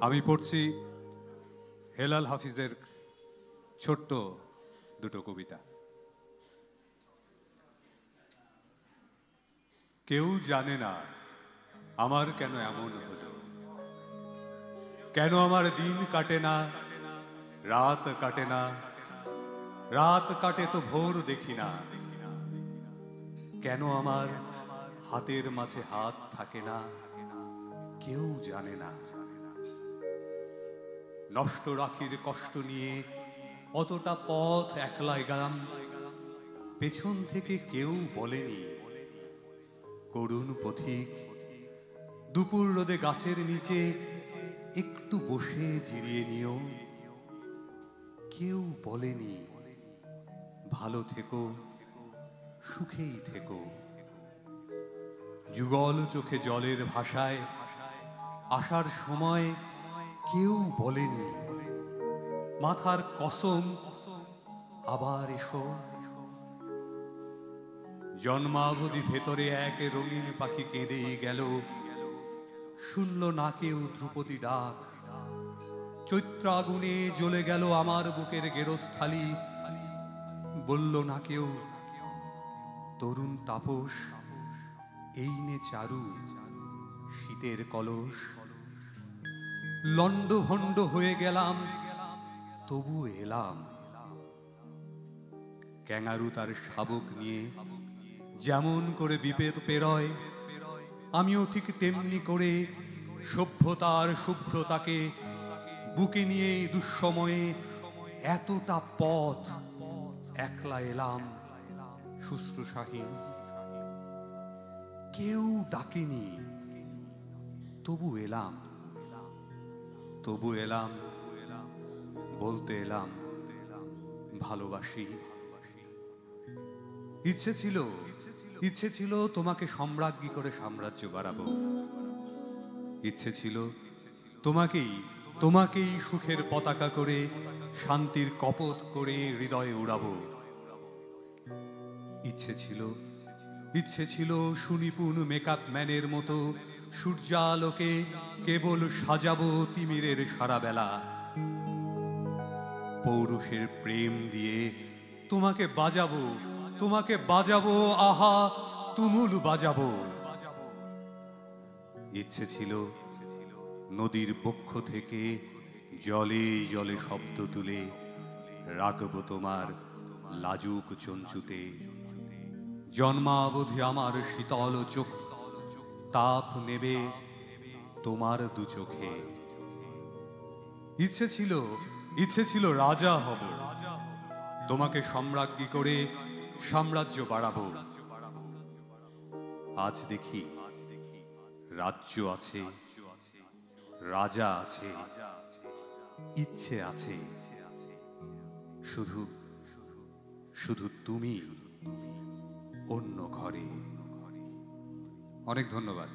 আমি পড়ছি হেলাল হাফিজের ছোট্ট দুটো কবিতা। কেউ জানে না আমার কেন এমন হলো, কেন আমার দিন কাটে না, রাত কাটে না, রাত কাটে তো ভোর দেখি না, কেন আমার হাতের মাঝে হাত থাকে না, কেউ জানে না। নষ্ট রাখির কষ্ট নিয়ে অতটা পথ একলা গেলাম, পেছন থেকে কেউ বলেনি করুণ পথিক দুপুর রোদে গাছের নিচে একটু বসে জিরিয়ে নিও, কেউ বলেনি ভালো থেকো, সুখেই থেকো। যুগল চোখে জলের ভাষায় আসার সময় কেউ বলেনি মাথার কসম আবার এসো। জন্মাবধি ভেতরে এক রঙিন পাখি কেঁদেই গেল, শুনল না কেউ ধ্রুপদী ডাক। চৈত্র আগুনে জ্বলে গেল আমার বুকের গেরস্থালি, বলল না কেউ তরুণ তাপস এই নে চারু শীতের কলস। লন্ড ভন্ড হয়ে গেলাম তবু এলাম। ক্যাঙারু তার শাবক নিয়ে যেমন করে বিপদ পেরোয়, আমিও ঠিক তেমনি করে সভ্যতার শুভ্রতাকে বুকে নিয়ে দুঃসময়ে এতটা পথ একলা এলাম শুশ্রূষাহীন। কেউ ডাকেনি তবু এলাম, তবু এলাম, বলতে এলাম ভালোবাসি। ইচ্ছে ছিল তোমাকে সম্রাজ্ঞী করে সাম্রাজ্য বাড়াবো। ইচ্ছে ছিল তোমাকেই সুখের পতাকা করে শান্তির কপোত করে হৃদয়ে উড়াবো। ইচ্ছে ছিল সুনিপুণ মেকআপ ম্যানের মতো সূর্যালোকে কেবল সাজাবো তিমিরের সারা বেলা। পৌরুষের প্রেম দিয়ে তোমাকে বাজাবো, আহা তুমুল বাজাবো। ইচ্ছে ছিল নদীর বক্ষ থেকে জলে জলে শব্দ তুলে রাখবো তোমার লাজুক চঞ্চুতে। জন্মাবধি আমার শীতল চোখ তাপ নেবে তোমার দু চোখে। ইচ্ছে ছিল রাজা হব, তোমাকে সম্রাজ্ঞী করে সাম্রাজ্য বাড়াবো। আজ দেখি রাজ্য আছে, রাজা আছে, ইচ্ছে আছে, শুধু তুমি অন্য ঘরে। অনেক ধন্যবাদ।